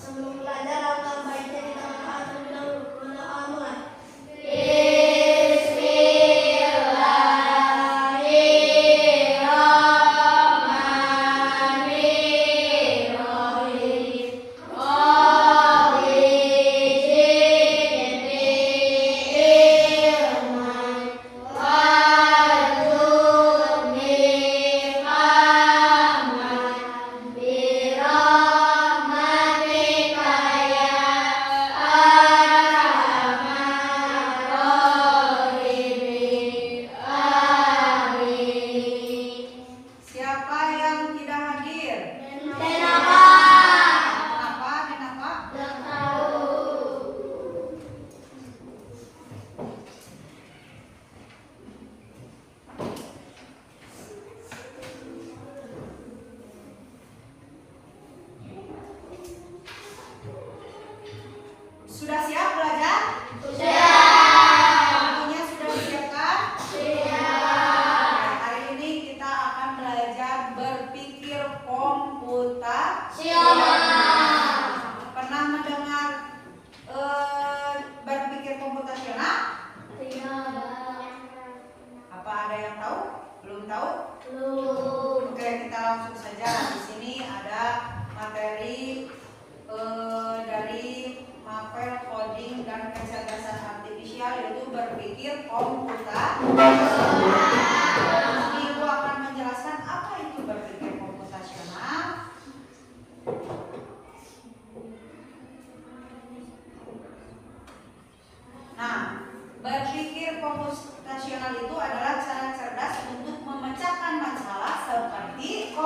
Sebelum belajar akan baiknya kita berdoa terlebih dahulu. Berdoa mulai. Sudah siap belajar? Sudah. Waktunya sudah disiapkan? Siap. Hari ini kita akan belajar berpikir komputasi. Pernah mendengar berpikir komputasional? Apa ada yang tahu? Belum tahu? Oke, kita langsung saja. Di sini ada materi dari mapel coding dan kecerdasan artifisial, yaitu berpikir komputasional. Ini Ibu akan menjelaskan apa itu berpikir komputasional. Nah, berpikir komputasional itu adalah cara cerdas untuk memecahkan masalah seperti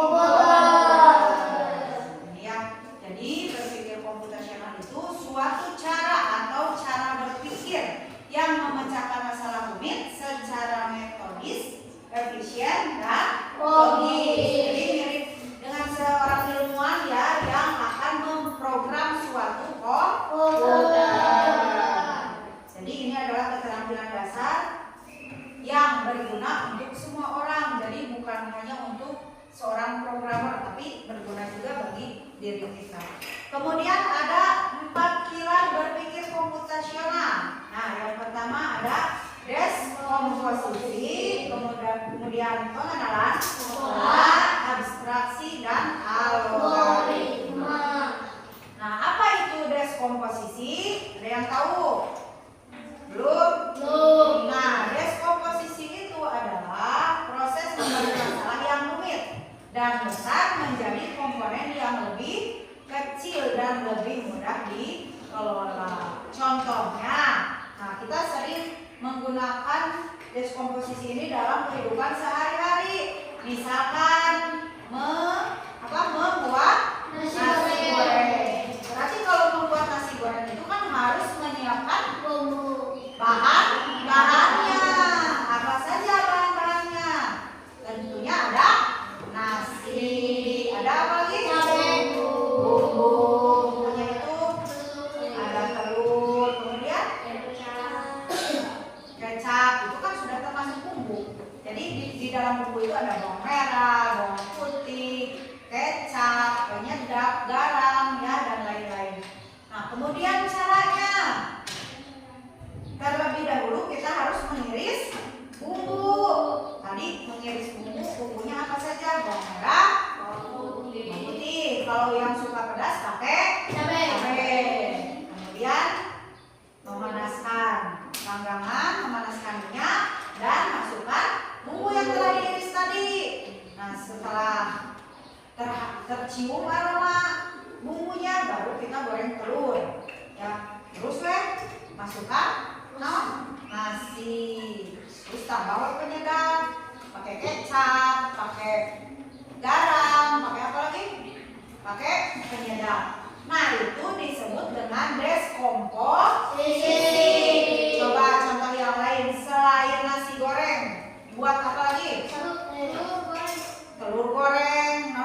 Jadi berpikir komputasional itu suatu cara atau cara berpikir yang memecahkan masalah rumit secara metodis, efisien, dan logis. Jadi mirip dengan seorang ilmuwan ya yang akan memprogram suatu komputer. Jadi ini adalah keterampilan dasar yang berguna untuk semua orang. Jadi bukan hanya untuk seorang programmer, tapi berguna juga bagi diri kita. Kemudian ada 4 pilar berpikir komputasional. Nah, yang pertama ada deskomposisi, kemudian pengenalan, pola, abstraksi, dan algoritma. Nah, apa itu deskomposisi? Ada yang tahu? Belum? Nah, deskomposisi itu adalah proses membagi masalah yang rumit dan besar menjadi komponen yang lebih kecil dan lebih mudah dikelola. Contohnya, nah kita sering menggunakan deskomposisi ini dalam kehidupan sehari-hari. Misalkan membuat nasi goreng. Berarti kalau membuat nasi goreng itu kan harus menyiapkan bahan-bahannya. Apa saja bahan-bahannya? Tentunya ada nasi, ada apa lagi? Bumbu, yaitu ada telur, kemudian kecap, itu kan sudah termasuk bumbu. Jadi di dalam bumbu itu ada bawang merah, bawang putih, kecap, penyedap, garam, ya, dan lain-lain. Nah, kemudian caranya, terlebih dahulu kita harus mengiris bumbu. Tadi mengiris bumbunya apa saja? Bawang merah, bawang putih. Kalau yang suka pedas pakai cabai. Kemudian memanaskan panggangan, memanaskan minyak, dan masukkan bumbu yang telah diiris tadi. Nah, setelah tercium aroma bumbunya, baru kita goreng telur. Ya, terus masukkan nasi. Terus tambah penyedap, pakai kecap, pakai garam, pakai apa lagi? Pakai penyedap. Nah, itu disebut dengan deskomposisi. Coba contoh yang lain selain nasi goreng, buat apa lagi? Telur goreng,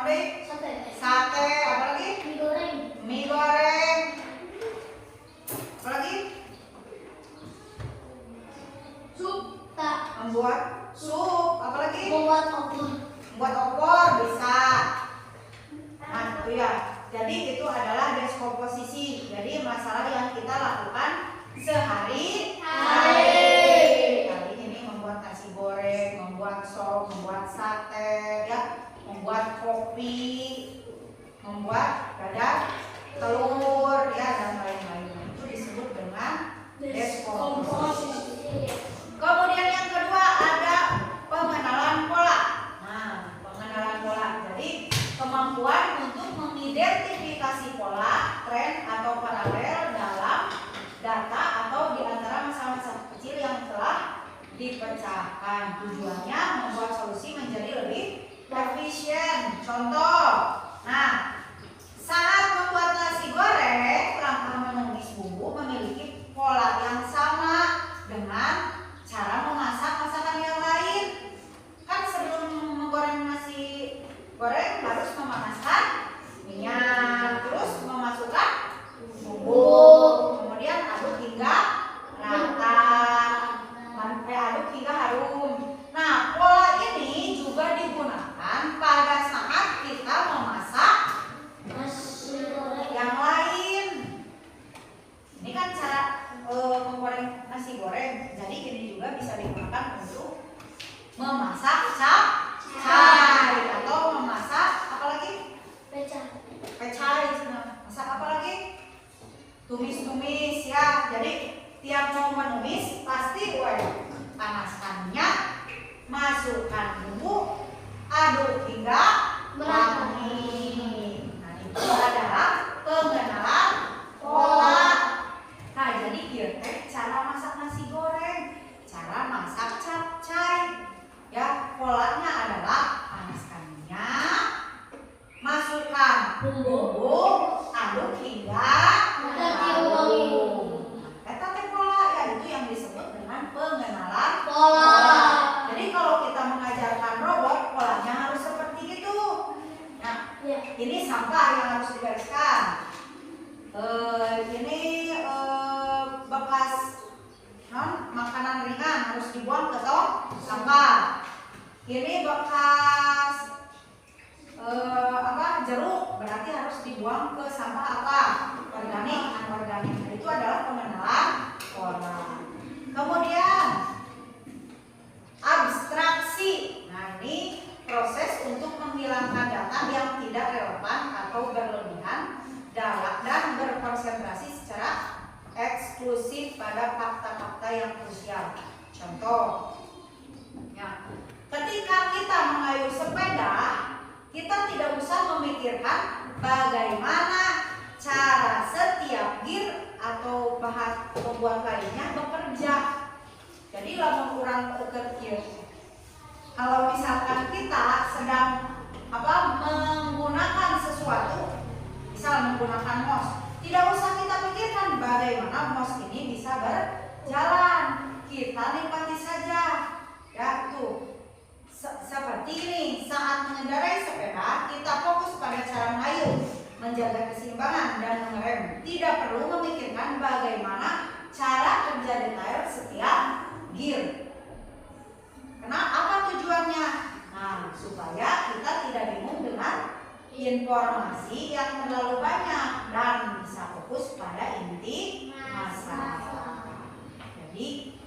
sate, apa lagi? Mie goreng. Apa lagi? Membuat sup, apalagi? Membuat opor bisa. Nah, itu ya. Jadi itu adalah deskomposisi. masalah yang kita lakukan sehari-hari. Kali ini membuat nasi goreng, membuat sop, membuat sate, ya, membuat kopi, membuat dadar telur, ya, dan lain-lain. Itu disebut dengan deskomposisi. Kemudian yang kedua ada pengenalan pola. Nah, pengenalan pola. Jadi kemampuan untuk mengidentifikasi pola, tren atau paralel dalam data atau di antara masalah-masalah kecil yang telah dipecahkan. Tujuannya membuat solusi menjadi lebih efisien. Contoh, nah, saat membuat nasi goreng, langkah menumis bumbu memiliki pola yang sama dengan cara memasak masakan yang lain. Kan sebelum menggoreng nasi goreng harus memanaskan minyak, terus memasukkan bumbu, kemudian aduk hingga rata, aduk hingga harum. Nah, pola ini juga digunakan pada saat kita memasak yang lain. Ini kan cara menggoreng nasi goreng, jadi ini juga bisa digunakan untuk memasak capcay atau memasak apa lagi? Pecai. Masak apa lagi? Tumis-tumis, ya. Jadi tiap mau menumis pasti panaskan minyak, masukkan bumbu, aduk hingga wangi. Nah, itu adalah pengenalan pola. Nah, jadi dia cara masak nasi goreng, cara masak capcay. Ya, polanya adalah panaskan minyak, masukkan bumbu, aduk hingga wangi. Eta teh pola, ya, itu yang disebut dengan pengenalan pola. Jadi kalau kita mengajarkan robot, polanya harus seperti itu. Nah, ini sampah yang harus dibereskan. Ini bekas makanan ringan harus dibuang ke tong sampah. Ini bekas jeruk berarti harus dibuang ke sampah apa? Organik, anorganik. Itu adalah pengenalan pola. Kemudian abstraksi. Nah, ini proses untuk menghilangkan data yang tidak relevan atau berlebihan dan berkonsentrasi secara eksklusif pada fakta-fakta yang krusial. Contoh, ya, ketika kita mengayuh sepeda, kita tidak usah memikirkan bagaimana cara setiap gear atau bahan pembuat lainnya bekerja. Jadi lamun kurang bekerja. Kalau misalkan kita sedang menggunakan sesuatu, misal menggunakan mouse, tidak usah kita pikirkan bagaimana mouse ini bisa berjalan. Kita nikmati saja, ya, tuh. Seperti ini, saat mengendarai sepeda, kita fokus pada cara mengayuh, menjaga keseimbangan dan mengerem. Tidak perlu memikirkan bagaimana cara kerja detail setiap gear. Apa tujuannya? Nah, supaya kita tidak bingung dengan informasi yang terlalu banyak dan bisa fokus pada inti masalah. Jadi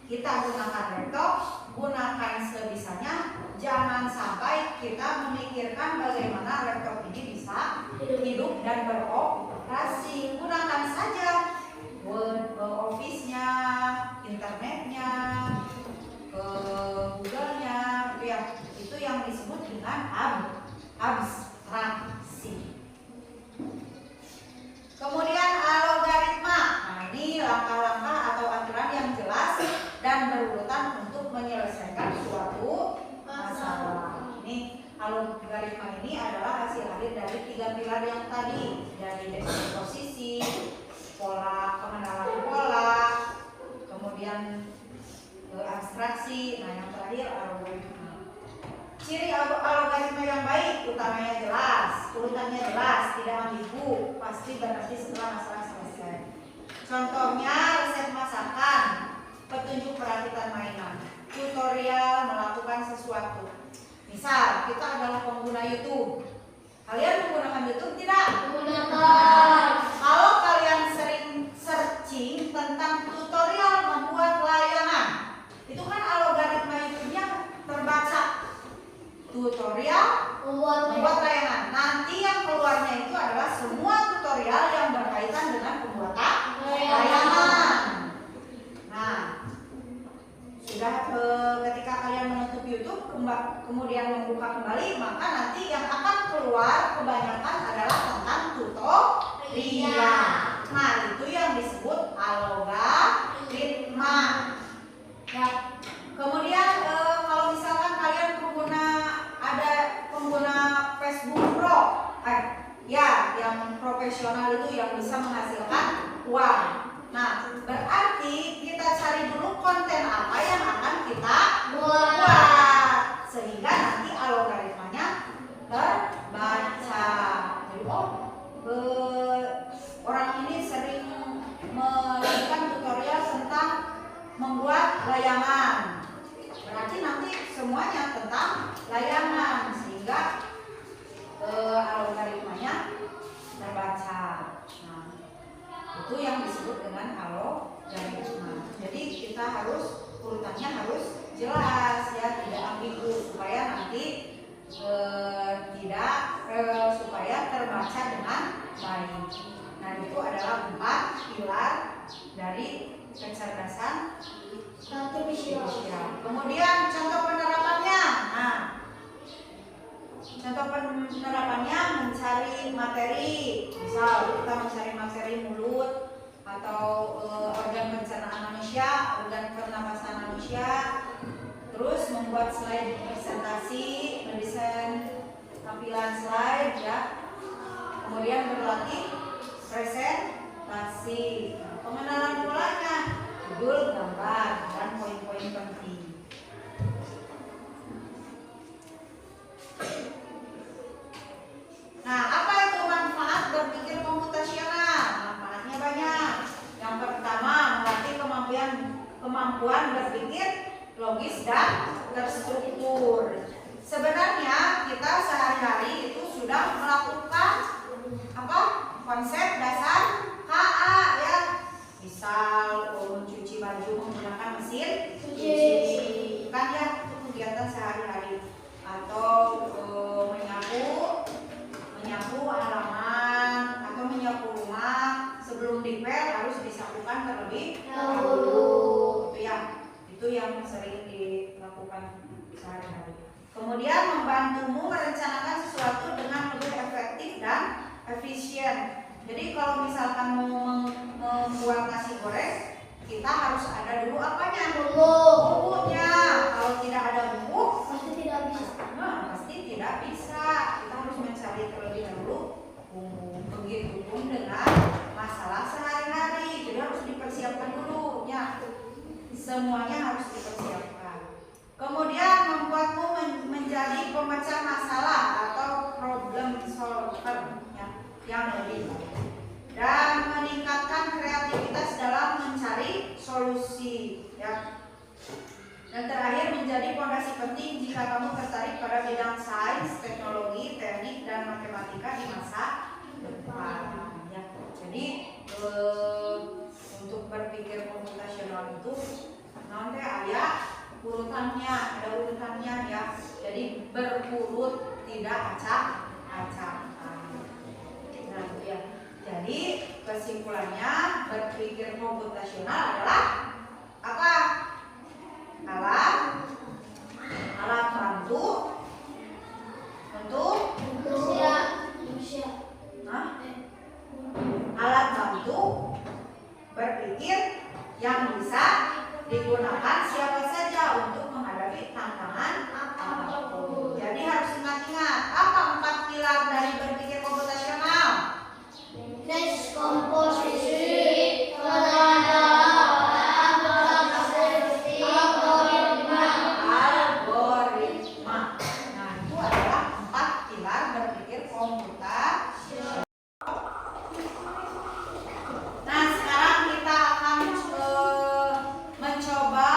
kita gunakan laptop, gunakan sebisanya. Jangan sampai kita memikirkan bagaimana laptop ini bisa hidup dan beroperasi. Gunakan saja Word, Office-nya, internetnya, Google-nya, ya. Itu yang disebut dengan abstraksi. Kemudian algoritma. Nah, ini langkah-langkah atau aturan yang jelas dan berurutan untuk menyelesaikan suatu masalah. Ini algoritma ini adalah hasil akhir dari 3 pilar yang tadi, dari deskomposisi, pola, pengenalan pola, kemudian abstraksi. Nah, yang terakhir algoritma. Ciri algoritma yang baik, utamanya jelas, urutannya jelas, tidak ambigu, pasti berarti setelah masalah selesai. Contohnya resep masakan, petunjuk perakitan mainan, tutorial melakukan sesuatu. Misal kita adalah pengguna YouTube. Kalian menggunakan YouTube tidak? Menggunakan. Kalau kalian sering kemudian membuka kembali, maka nanti yang akan keluar kebanyakan adalah tentang tutorial. Nah, itu yang disebut algoritma. Ya. Kemudian kalau misalkan kalian pengguna Facebook Pro, ya, yang profesional itu yang bisa menghasilkan uang. Nah, berarti kita cari dulu konten apa yang akan kita buat sehingga nanti algoritmanya terbaca. Jadi orang ini sering melakukan tutorial tentang membuat layangan. Berarti nanti semuanya tentang layangan sehingga algoritmanya terbaca. Nah, itu yang disebut dengan algoritma. Jadi kita harus urutannya harus jelas ya, tidak ambigu supaya nanti supaya terbaca dengan baik. Nah, itu adalah 4 pilar dari kecerdasan artifisial. Kemudian contoh penerapannya. Nah, contoh penerapannya mencari materi. Misal kita mencari materi mulut atau organ pencernaan manusia, organ pernapasan manusia. Terus membuat slide presentasi, mendesain tampilan slide ya. Kemudian berlatih presentasi. Pengenalan polanya, judul, gambar, dan poin-poin penting. Nah, apa itu manfaat berpikir komputasional? Manfaatnya banyak. Yang pertama, melatih kemampuan berpikir logis dan terstruktur. Sebenarnya kita sehari-hari itu sudah melakukan konsep dasar KA ya. Misal mencuci baju menggunakan mesin cuci, kan ya, itu kegiatan sehari-hari. Atau menyapu halaman atau menyapu rumah, sebelum dipel harus disapukan terlebih dahulu. Itu yang sering dilakukan sehari-hari. Kemudian membantumu merencanakan sesuatu dengan lebih efektif dan efisien. Jadi kalau misalkan mau membuat nasi goreng, kita harus ada dulu apanya? Bumbunya. Kalau tidak ada bumbu, pasti tidak bisa. Kita harus mencari terlebih dahulu bumbu. Begitupun dengan masalah sehari-hari. Jadi harus dipersiapkan dulu ya. Semuanya harus dipersiapkan. Kemudian membuatmu menjadi pemecah masalah atau problem solver yang lebih baik. Dan meningkatkan kreativitas dalam mencari solusi ya. Dan terakhir, menjadi fondasi penting jika kamu tertarik pada bidang sains, teknologi, teknik, dan matematika di masa depan ya. Jadi untuk berpikir komputasional itu nanti ada urutannya ya. Jadi berurut, tidak acak-acakan. Nah, itu ya. Jadi kesimpulannya, berpikir komputasional adalah apa? Alat bantu untuk alat bantu berpikir yang bisa digunakan siapa saja untuk menghadapi tantangan apapun. Jadi harus ingat-ingat, apa 4 pilar dari berpikir komputasional? Komposisi, algoritma. Nah, itu adalah 4 pilar berpikir komputasional. Nah, sekarang kita akan mencoba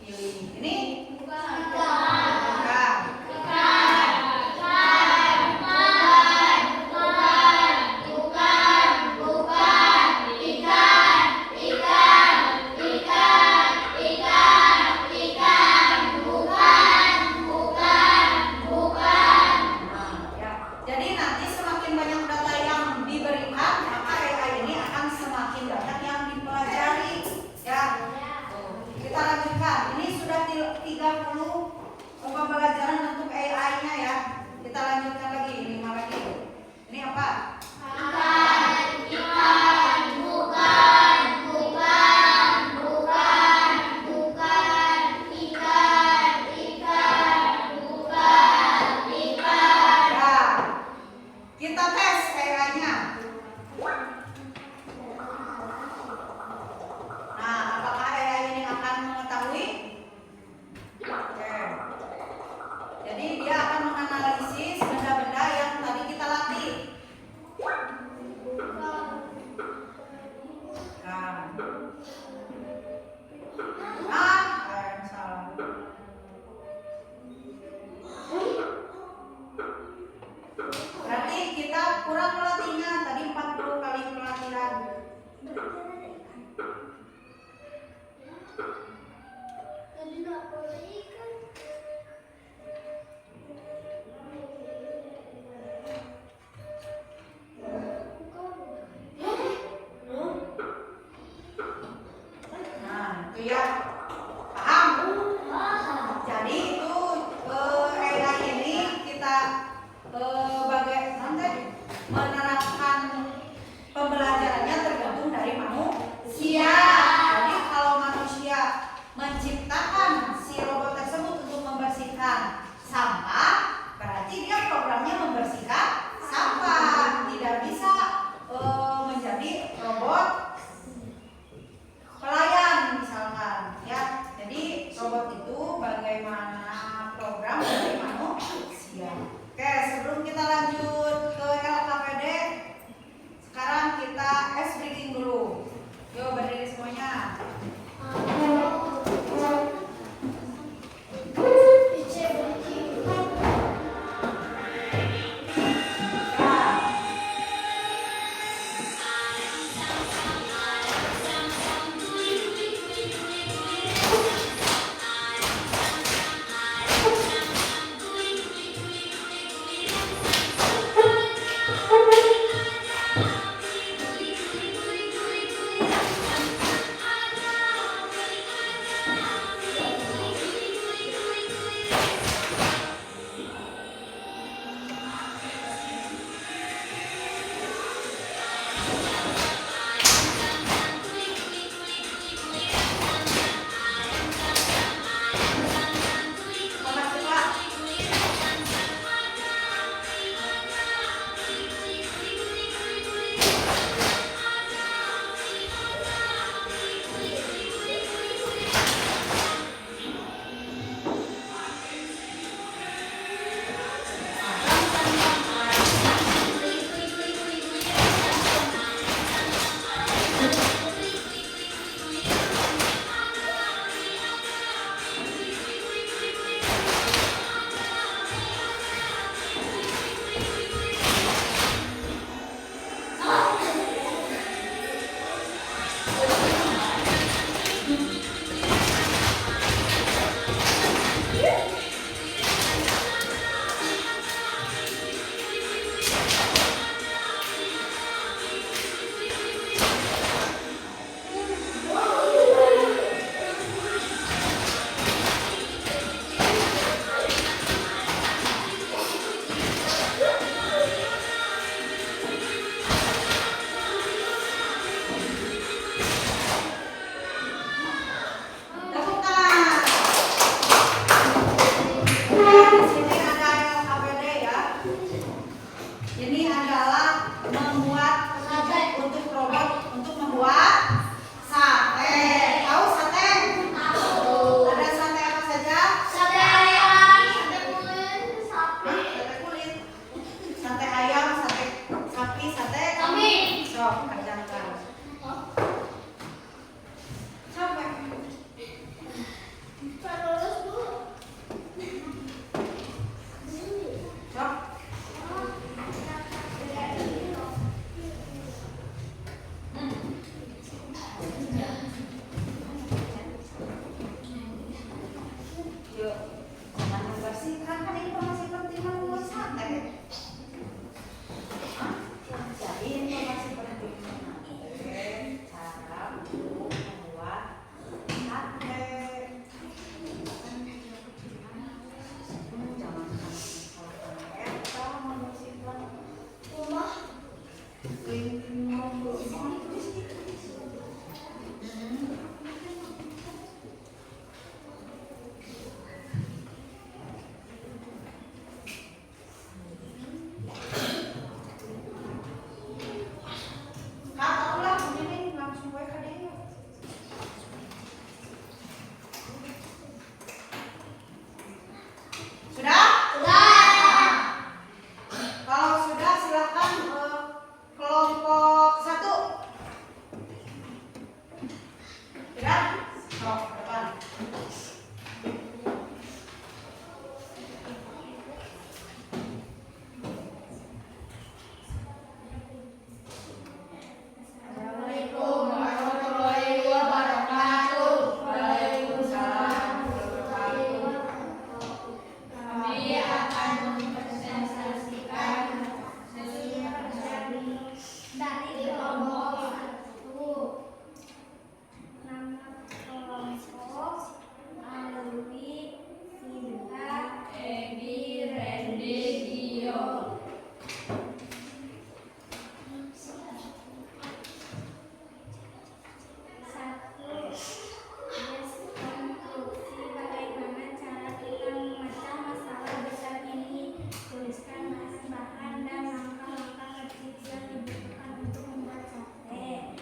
pilih. Ini Bukan. bukan. Ya. Jadi nanti semakin banyak data yang diberikan, maka AI ini akan semakin banyak yang dipelajari. Ya. Kita lanjutkan. Ini sudah 30 pembelajaran untuk AI-nya ya. Kita lanjutkan lagi 5 lagi. Ini apa? Ya. Kita tes AI-nya. Nah, apakah AI ini akan mengetahui? Oke. Jadi dia akan menganalisis benda-benda yang tadi kita latih. Salah. Berarti kita kurang pelatihnya. Tadi 40 kali pelatihan. Assalamualaikum warahmatullahi wabarakatuh. Waalaikumsalam warahmatullahi wabarakatuh. Kami akan mempresentasikan dari kelompok 1. Nama kelompok Alwi, Sinta, Edi, Randy, Gio. Satu, deskonstruksi bagaimana cara kita memecah masalah besar ini. Tuliskan bahan dan langkah-langkah kecil yang dibutuhkan untuk membuat sate.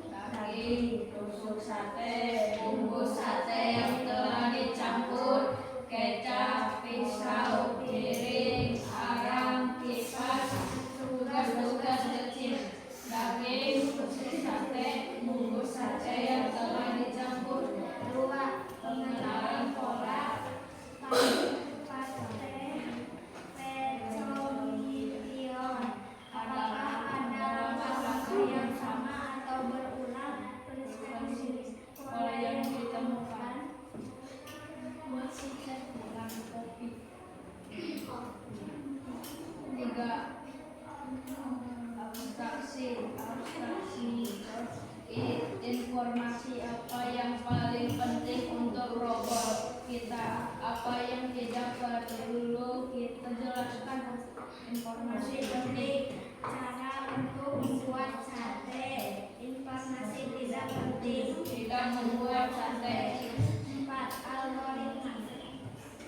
Daging, tusuk sate, bumbu sate yang telah dicampur, kecap, pisau, piring, arang, kipas, tugas-tugas kecil. Daging, tusuk sate, bumbu sate yang telah dicampur. 2. Pengenalan pola pate pecomition. Apakah ada langkah-langkah yang sama atau berulang? Tuliskan di sini pola yang ditemukan. Masih dalam topik. 3. Abstraksi. Informasi apa yang paling penting untuk robot kita, apa yang tidak perlu kita jelaskan. Informasi penting cara untuk membuat sate. Informasi tidak penting Tidak membuat sate. 4. Algoritma.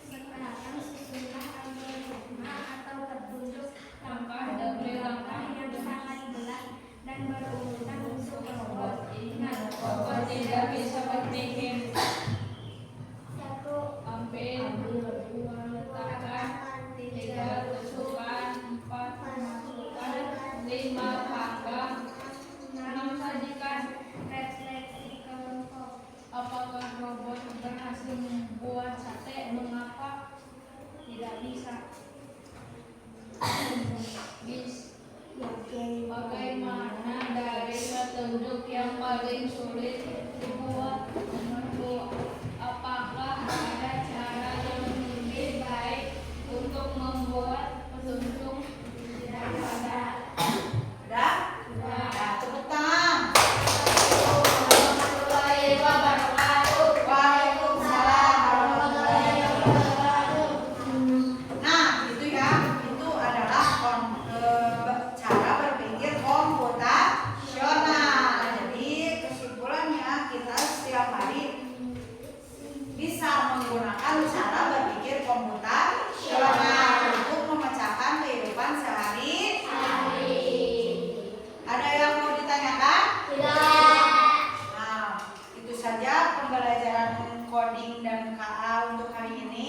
Sekarang susunlah algoritma atau petunjuk Langkah demi langkah. yang sangat jelas dan berurutan untuk robot. Ingat, Robot tidak bisa berpikir. 1. Ambil, 2 letakkan, 3 tusukkan, 4 masukkan, 5 panggang, 6 sajikan. Refleksi kelompok. Apakah robot berhasil membuat sate? Mengapa tidak bisa? Bagaimana dari petunjuk yang paling sulit dibuat? Nomor 2. Apakah ada cara yang lebih baik untuk membuat petunjuk? Tidak ada. Udah? Nah, tepuk tangan. Warahmatullahi wabarakatuh. Waalaikumsalam warahmatullahi wabarakatuh. Wabarakatuh. Nah, itu ya, itu adalah cara berpikir komputasional. Jadi kesimpulannya kita setiap hari bisa menggunakan cara berpikir komputasional untuk memecahkan kehidupan sehari-hari. Ada yang mau ditanyakan? Nah, itu saja pembelajaran coding dan KA untuk hari ini.